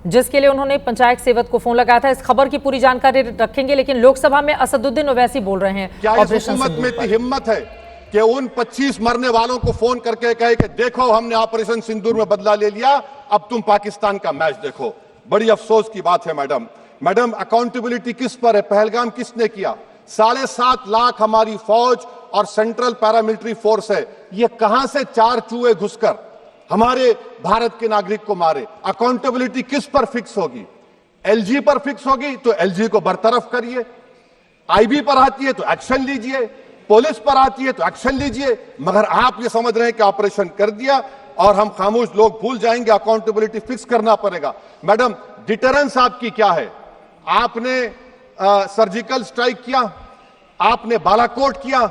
जिसके लिए उन्होंने पंचायत सेवक को फोन लगाया था। इस खबर की पूरी जानकारी रखेंगे, लेकिन लोकसभा में असदुद्दीन ओवैसी बोल रहे हैं क्या इस हुकूमत में इतनी हिम्मत है कि उन 25 मरने वालों को फोन करके कहे कि देखो हमने ऑपरेशन सिंदूर में बदला ले लिया, अब तुम पाकिस्तान का मैच देखो। बड़ी अफसोस की बात है मैडम, अकाउंटेबिलिटी किस पर है? पहलगाम किसने किया? 7.5 लाख हमारी फौज और सेंट्रल पैरामिलिट्री फोर्स है, ये कहां से 4 चूहे घुसकर हमारे भारत के नागरिक को मारे? अकाउंटेबिलिटी किस पर फिक्स होगी? एलजी पर फिक्स होगी तो एलजी को बरतरफ करिए, आईबी पर आती है तो एक्शन लीजिए, पुलिस पर आती है तो एक्शन लीजिए, मगर आप ये समझ रहे हैं कि ऑपरेशन कर दिया और हम खामोश लोग भूल जाएंगे। अकाउंटेबिलिटी फिक्स करना पड़ेगा। मैडम, डिटरेंस आपकी क्या है? आपने सर्जिकल स्ट्राइक किया, आपने बालाकोट किया,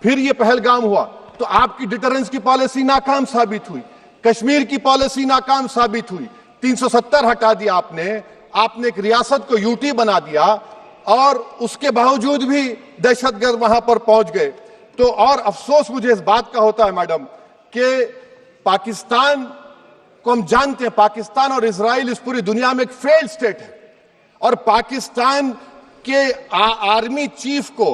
फिर ये पहलगाम हुआ, तो आपकी डिटरेंस की पॉलिसी नाकाम साबित हुई। कश्मीर की पॉलिसी नाकाम साबित हुई। 370 हटा दिया आपने एक रियासत को यूटी बना दिया और उसके बावजूद भी दहशतगर्द वहां पर पहुंच गए। तो और अफसोस मुझे इस बात का होता है मैडम कि पाकिस्तान को हम जानते हैं, पाकिस्तान और इजराइल इस पूरी दुनिया में एक फेल्ड स्टेट है और पाकिस्तान के आर्मी चीफ को,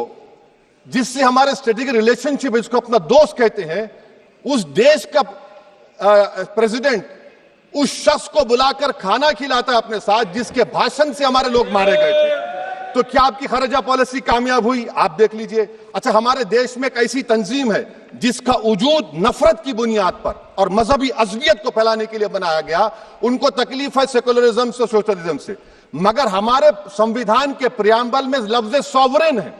जिससे हमारे स्ट्रेटेजिक रिलेशनशिप, इसको अपना दोस्त कहते हैं, उस देश का प्रेसिडेंट उस शख्स को बुलाकर खाना खिलाता है अपने साथ जिसके भाषण से हमारे लोग मारे गए थे। तो क्या आपकी खारजा पॉलिसी कामयाब हुई? आप देख लीजिए। अच्छा, हमारे देश में एक ऐसी तंजीम है जिसका वजूद नफरत की बुनियाद पर और मजहबी अज़वियत को फैलाने के लिए बनाया गया। उनको तकलीफ है सेकुलरिज्म से, सोशलिज्म से, मगर हमारे संविधान के प्रियम्बल में लफ्ज सॉवरेन है।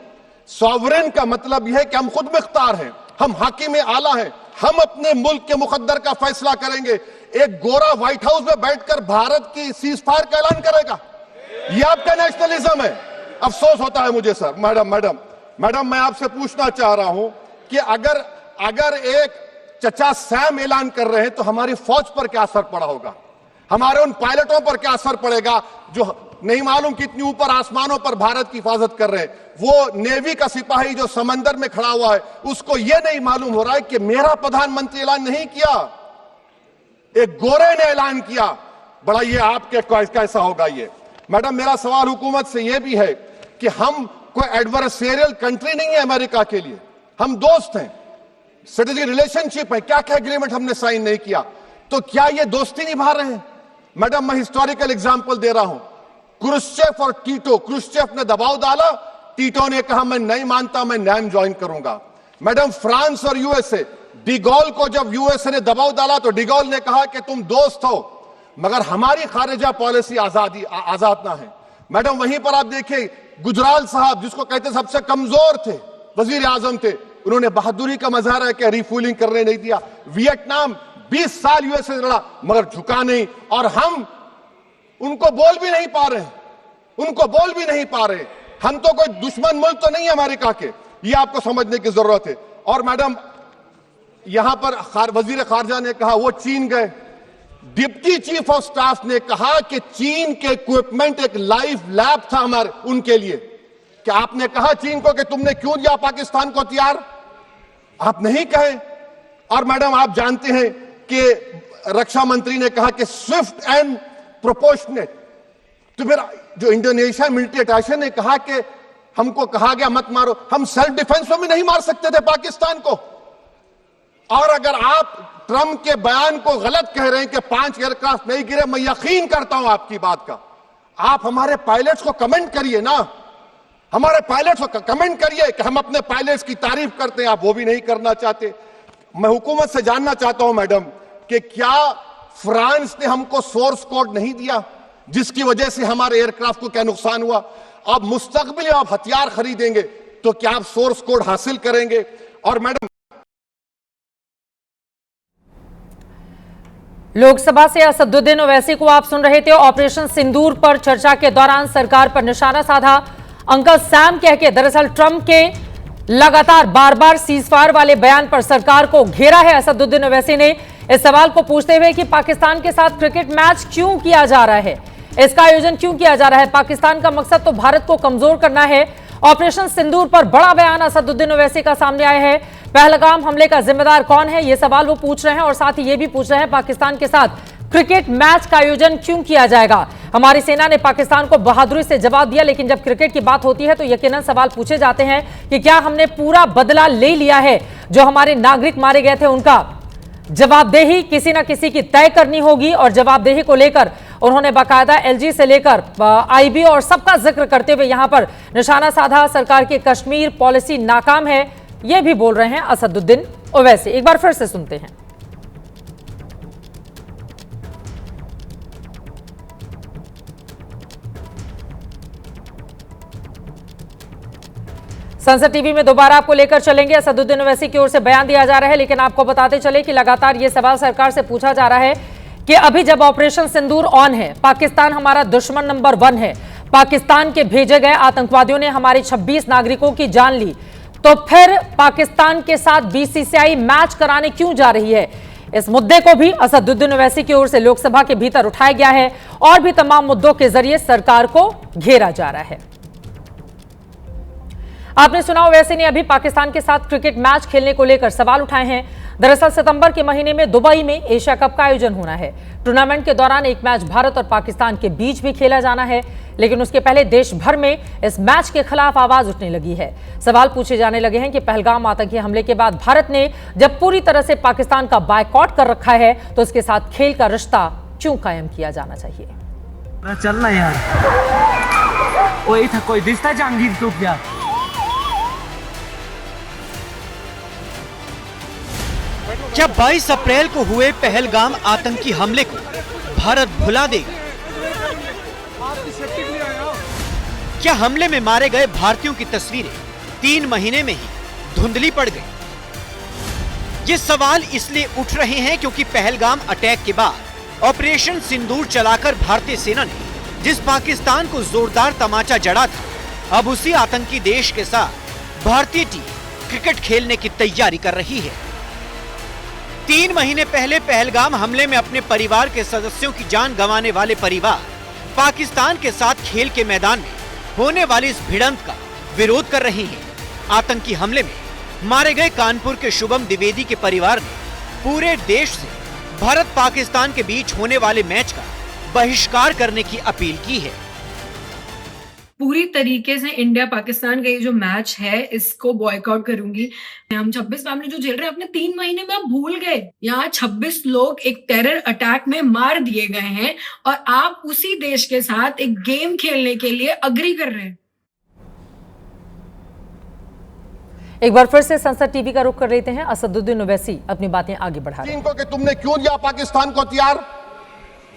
सॉवरेन का मतलब यह है कि हम खुद मुख्तार हैं, हम हाकिम आला हैं, हम अपने मुल्क के मुकद्दर का फैसला करेंगे। एक गोरा व्हाइट हाउस में बैठकर भारत की सीजफायर का ऐलान करेगा? यह आपका नेशनलिज्म है। अफसोस होता है मुझे सर। मैडम, मैं आपसे पूछना चाह रहा हूं कि अगर एक चचा सैम ऐलान कर रहे हैं तो हमारी फौज पर क्या असर पड़ा होगा? हमारे उन पायलटों पर क्या असर पड़ेगा जो नहीं मालूम कितनी ऊपर आसमानों पर भारत की हिफाजत कर रहे हैं? वो नेवी का सिपाही जो समंदर में खड़ा हुआ है, उसको यह नहीं मालूम हो रहा है कि मेरा प्रधानमंत्री ऐलान नहीं किया, एक गोरे ने ऐलान किया। बड़ा ये आपके कैसा होगा ये? मैडम, मेरा सवाल हुकूमत से यह भी है कि हम कोई एडवर्सेरियल कंट्री नहीं है अमेरिका के लिए, हम दोस्त हैं, स्ट्रेटेजिक रिलेशनशिप है। क्या क्या एग्रीमेंट हमने साइन नहीं किया, तो क्या ये दोस्ती निभा रहे हैं? मैडम, मैं हिस्टोरिकल एग्जांपल दे रहा हूं। क्रुश्चेव और टीटो, क्रुश्चेव ने दबाव डाला, टीटो ने कहा मैं नहीं मानता, मैं नैम ज्वाइन करूंगा। मैडम, फ्रांस और यूएसए, डिगोल को जब यूएसए ने दबाव डाला तो डिगोल ने कहा कि तुम दोस्त हो मगर हमारी खारिजा पॉलिसी आजाद ना है। मैडम, वहीं पर आप देखिए गुजराल साहब, जिसको कहते सबसे कमजोर थे, वजीर आजम थे, उन्होंने बहादुरी का मजारा है कि रिफूलिंग करने नहीं दिया। वियतनाम 20 साल यूएसए लड़ा मगर झुका नहीं, और हम उनको बोल भी नहीं पा रहे। हम तो कोई दुश्मन मुल्क तो नहीं है अमेरिका के, ये आपको समझने की जरूरत है। और मैडम, यहां पर वजीर खारजा ने कहा वो चीन गए, डिप्टी चीफ ऑफ स्टाफ ने कहा कि चीन के इक्विपमेंट एक लाइव लैब था हमारे उनके लिए। क्या आपने कहा चीन को कि तुमने क्यों दिया पाकिस्तान को हथियार? आप नहीं कहे। और मैडम, आप जानते हैं कि रक्षा मंत्री ने कहा कि स्विफ्ट एंड प्रोपोर्शनेट। तो फिर जो इंडोनेशिया मिलिट्री अटैचे ने कहा कि हमको कहा गया मत मारो, हम सेल्फ डिफेंस में भी नहीं मार सकते थे पाकिस्तान को। और अगर आप ट्रंप के बयान को गलत कह रहे हैं कि 5 एयरक्राफ्ट नहीं गिरे, मैं यकीन करता हूं आपकी बात का। आप हमारे पायलट्स को कमेंट करिए ना, हमारे पायलट्स को कमेंट करिए कि हम अपने पायलट्स की तारीफ करते हैं, आप वो भी नहीं करना चाहते। मैं हुकूमत से जानना चाहता हूं मैडम कि क्या फ्रांस ने हमको सोर्स कोड नहीं दिया जिसकी वजह से हमारे एयरक्राफ्ट को क्या नुकसान हुआ? अब मुस्तकबिल में आप हथियार खरीदेंगे तो क्या आप सोर्स कोड हासिल करेंगे? और मैडम, लोकसभा से असदुद्दीन ओवैसी को आप सुन रहे थे। ऑपरेशन सिंदूर पर चर्चा के दौरान सरकार पर निशाना साधा, अंकल सैम कह के। दरअसल ट्रंप के लगातार बार-बार सीजफायर वाले बयान पर सरकार को घेरा है असदुद्दीन ओवैसी ने, इस सवाल को पूछते हुए कि पाकिस्तान के साथ क्रिकेट मैच क्यों किया जा रहा है, इसका आयोजन क्यों किया जा रहा है? पाकिस्तान का मकसद तो भारत को कमजोर करना है। ऑपरेशन सिंदूर पर बड़ा बयान असदुद्दीन ओवैसी का सामने आया है। पहलगाम हमले का जिम्मेदार कौन है, यह सवाल वो पूछ रहे हैं और साथ ही ये भी पूछ रहे हैं पाकिस्तान के साथ क्रिकेट मैच का आयोजन क्यों किया जाएगा? हमारी सेना ने पाकिस्तान को बहादुरी से जवाब दिया, लेकिन जब क्रिकेट की बात होती है तो यकीनन सवाल पूछे जाते हैं कि क्या हमने पूरा बदला ले लिया है? जो हमारे नागरिक मारे गए थे उनका जवाबदेही किसी ना किसी की तय करनी होगी, और जवाबदेही को लेकर उन्होंने बाकायदा एलजी से लेकर आईबी और सबका जिक्र करते हुए यहां पर निशाना साधा। सरकार की कश्मीर पॉलिसी नाकाम है, यह भी बोल रहे हैं असदुद्दीन ओवैसी। एक बार फिर से सुनते हैं। संसद टीवी में दोबारा आपको लेकर चलेंगे। असदुद्दीन ओवैसी की ओर से बयान दिया जा रहा है, लेकिन आपको बताते चले कि लगातार यह सवाल सरकार से पूछा जा रहा है कि अभी जब ऑपरेशन सिंदूर ऑन है, पाकिस्तान हमारा दुश्मन नंबर 1 है, पाकिस्तान के भेजे गए आतंकवादियों ने हमारे 26 नागरिकों की जान ली, तो फिर पाकिस्तान के साथ बीसीसीआई मैच कराने क्यों जा रही है? इस मुद्दे को भी असदुद्दीन ओवैसी की ओर से लोकसभा के भीतर उठाया गया है और भी तमाम मुद्दों के जरिए सरकार को घेरा जा रहा है। आपने सुना, ओवैसी ने अभी पाकिस्तान के साथ क्रिकेट मैच खेलने को लेकर सवाल उठाए हैं। दरअसल सितंबर के महीने में दुबई में एशिया कप का आयोजन होना है। टूर्नामेंट के दौरान एक मैच भारत और पाकिस्तान के बीच भी खेला जाना है, लेकिन उसके पहले देश भर में इस मैच के खिलाफ आवाज उठने लगी है। सवाल पूछे जाने लगे हैं कि पहलगाम आतंकी हमले के बाद भारत ने जब पूरी तरह से पाकिस्तान का बायकॉट कर रखा है, तो उसके साथ खेल का रिश्ता क्यों कायम किया जाना चाहिए? चलना यार, वही था, कोई रिश्ता जहांगीर टूट गया। क्या 22 अप्रैल को हुए पहलगाम आतंकी हमले को भारत भुला देगा? क्या हमले में मारे गए भारतीयों की तस्वीरें 3 महीने में ही धुंधली पड़ गई? ये सवाल इसलिए उठ रहे हैं क्योंकि पहलगाम अटैक के बाद ऑपरेशन सिंदूर चलाकर भारतीय सेना ने जिस पाकिस्तान को जोरदार तमाचा जड़ा था, अब उसी आतंकी देश के साथ भारतीय टीम क्रिकेट खेलने की तैयारी कर रही है। 3 महीने पहले पहलगाम हमले में अपने परिवार के सदस्यों की जान गंवाने वाले परिवार पाकिस्तान के साथ खेल के मैदान में होने वाली इस भिड़ंत का विरोध कर रहे हैं। आतंकी हमले में मारे गए कानपुर के शुभम द्विवेदी के परिवार ने पूरे देश से भारत पाकिस्तान के बीच होने वाले मैच का बहिष्कार करने की अपील की है। पूरी तरीके से इंडिया पाकिस्तान का ये जो मैच है इसको बॉयकॉट करूंगी। हम 26 फैमिली जो झेल रहे हैं अपने 3 महीने में आप भूल गए। यहाँ 26 लोग एक टेरर अटैक में मार दिए गए हैं और आप उसी देश के साथ एक गेम खेलने के लिए अग्री कर रहे हैं। एक बार फिर से संसद टीवी का रुख कर लेते हैं। असदुद्दीन ओवैसी अपनी बातें आगे बढ़ा रहे हैं। कि तुमने क्यों दिया पाकिस्तान को हथियार,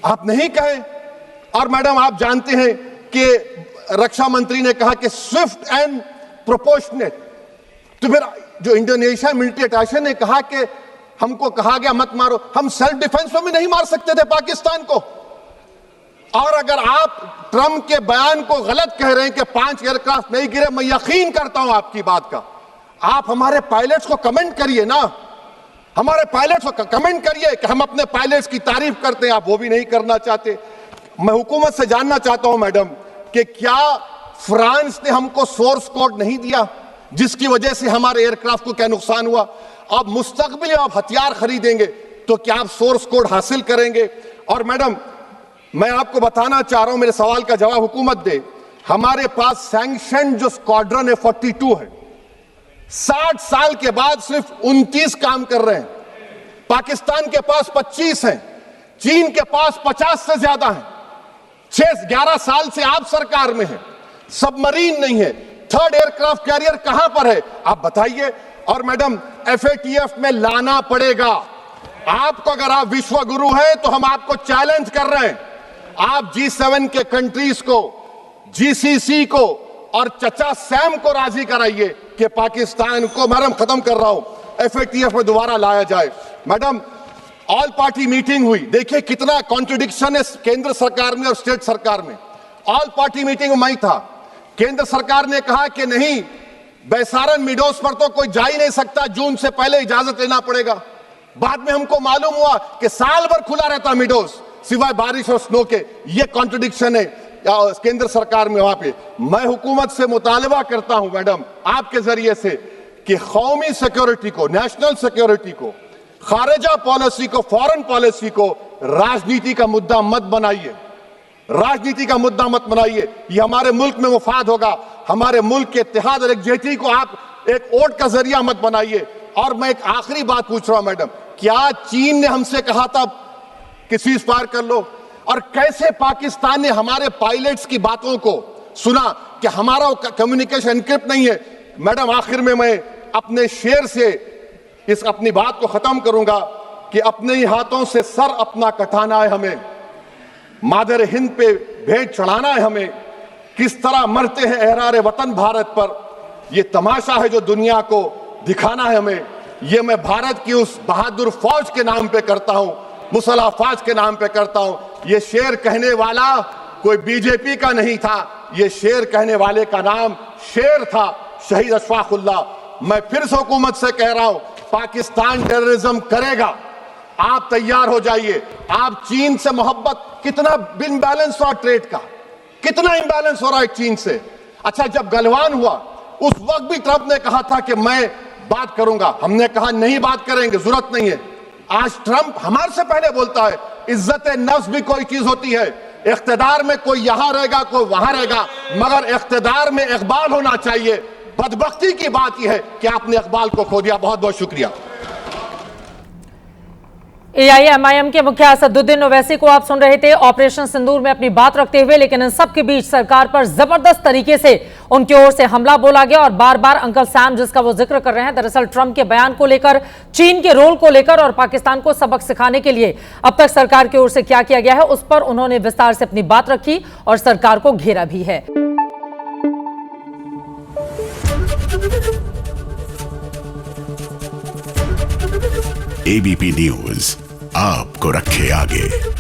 आप नहीं कहे। और मैडम आप जानते हैं कि रक्षा मंत्री ने कहा कि स्विफ्ट एंड प्रोपोर्शनेट, तो फिर जो इंडोनेशिया मिलिट्री अटैचे ने कहा कि हमको कहा गया मत मारो, हम सेल्फ डिफेंस में भी नहीं मार सकते थे पाकिस्तान को। और अगर आप ट्रंप के बयान को गलत कह रहे हैं कि 5 एयरक्राफ्ट नहीं गिरे, मैं यकीन करता हूं आपकी बात का। आप हमारे पायलट्स को कमेंट करिए ना, हमारे पायलट्स को कमेंट करिए कि हम अपने पायलट्स की तारीफ करते हैं, आप वो भी नहीं करना चाहते। मैं हुकूमत से जानना चाहता हूं मैडम कि क्या फ्रांस ने हमको सोर्स कोड नहीं दिया जिसकी वजह से हमारे एयरक्राफ्ट को क्या नुकसान हुआ? अब मुस्तकबिल में आप हथियार खरीदेंगे तो क्या आप सोर्स कोड हासिल करेंगे? और मैडम मैं आपको बताना चाह रहा हूं, मेरे सवाल का जवाब हुकूमत दे। हमारे पास सैंक्शन जो स्क्वाड्रन है 42 है, 60 साल के बाद सिर्फ 29 काम कर रहे हैं। पाकिस्तान के पास 25 हैं, चीन के पास 50 से ज्यादा हैं। 11 साल से आप सरकार में हैं, सबमरीन नहीं है, 3rd एयरक्राफ्ट कैरियर कहां पर है आप बताइए। और मैडम FATF में लाना पड़ेगा आपको। अगर आप विश्व गुरु हैं तो हम आपको चैलेंज कर रहे हैं, आप G7 के कंट्रीज को, GCC को और चचा सैम को राजी कराइए कि पाकिस्तान को, मैडम खत्म कर रहा हूं, FATF में दोबारा लाया जाए। मैडम ऑल पार्टी मीटिंग हुई, देखिए कितना कॉन्ट्रडिक्शन है केंद्र सरकार में और स्टेट सरकार में। ऑल पार्टी मीटिंग में मैं था, केंद्र सरकार ने कहा कि नहीं, बैसारन मिडोस पर तो कोई जा ही नहीं सकता, जून से पहले इजाजत लेना पड़ेगा। बाद में हमको मालूम हुआ कि साल भर खुला रहता मिडोस सिवाय बारिश और स्नो के। ये कॉन्ट्रडिक्शन है केंद्र सरकार में। वहां पे मैं हुकूमत से मुतालबा करता हूं मैडम आपके जरिए से कि कौमी सिक्योरिटी को, नेशनल सिक्योरिटी को, खारिजा पॉलिसी को, फॉरेन पॉलिसी को राजनीति का मुद्दा मत बनाइए, राजनीति का मुद्दा मत बनाइए। ये हमारे मुल्क में मुफाद होगा, हमारे मुल्क के इत्तेहाद और एकजुटती को आप एक वोट का जरिया मत बनाइए। और मैं एक आखिरी बात पूछ रहा हूं मैडम, क्या चीन ने हमसे कहा था कि सीज फायर कर लो? और कैसे पाकिस्तान ने हमारे पायलट्स की बातों को सुना कि हमारा कम्युनिकेशन एनक्रिप्ट नहीं है? मैडम आखिर में मैं अपने शेर से इस अपनी बात को खत्म करूंगा कि अपने ही हाथों से सर अपना कटाना है हमें, मादर हिंद पे भेंट चढ़ाना है हमें, किस तरह मरते हैं एहरार वतन भारत पर, ये तमाशा है जो दुनिया को दिखाना है हमें। ये मैं भारत की उस बहादुर फौज के नाम पे करता हूं, मुसल्ह फौज के नाम पे करता हूं। ये शेर कहने वाला कोई बीजेपी का नहीं था, ये शेर कहने वाले का नाम शेर था, शहीद अशफाकुल्लाह। मैं फिर से हुकूमत से कह रहा हूं, पाकिस्तान टेररिज्म करेगा, आप तैयार हो जाइए। आप चीन से मोहब्बत, कितना इम्बैलेंस हुआ ट्रेड का, कितना इम्बैलेंस हो रहा है चीन से। अच्छा, जब गलवान हुआ उस वक्त भी ट्रंप ने कहा था कि मैं बात करूंगा, हमने कहा नहीं बात करेंगे, जरूरत नहीं है। आज ट्रंप हमारे से पहले बोलता है। इज्जत नफ्स भी कोई चीज होती है, इख्तिदार में कोई यहां रहेगा कोई वहां रहेगा, मगर इख्तिदार में इकबाल होना चाहिए। बदबख्ती की बात यह है कि आपने इकबाल को खो दिया। बहुत बहुत शुक्रिया। AIMIM के मुखिया असदुद्दीन ओवैसी को आप सुन रहे थे ऑपरेशन सिंदूर में अपनी बात रखते हुए, लेकिन इन सब के बीच सरकार पर जबरदस्त तरीके से उनकी ओर से हमला बोला गया और बार बार अंकल सैम जिसका वो जिक्र कर रहे हैं, दरअसल ट्रंप के बयान को लेकर, चीन के रोल को लेकर और पाकिस्तान को सबक सिखाने के लिए अब तक सरकार की ओर से क्या किया गया है उस पर उन्होंने विस्तार से अपनी बात रखी और सरकार को घेरा भी है। ABP न्यूज आपको रखे आगे।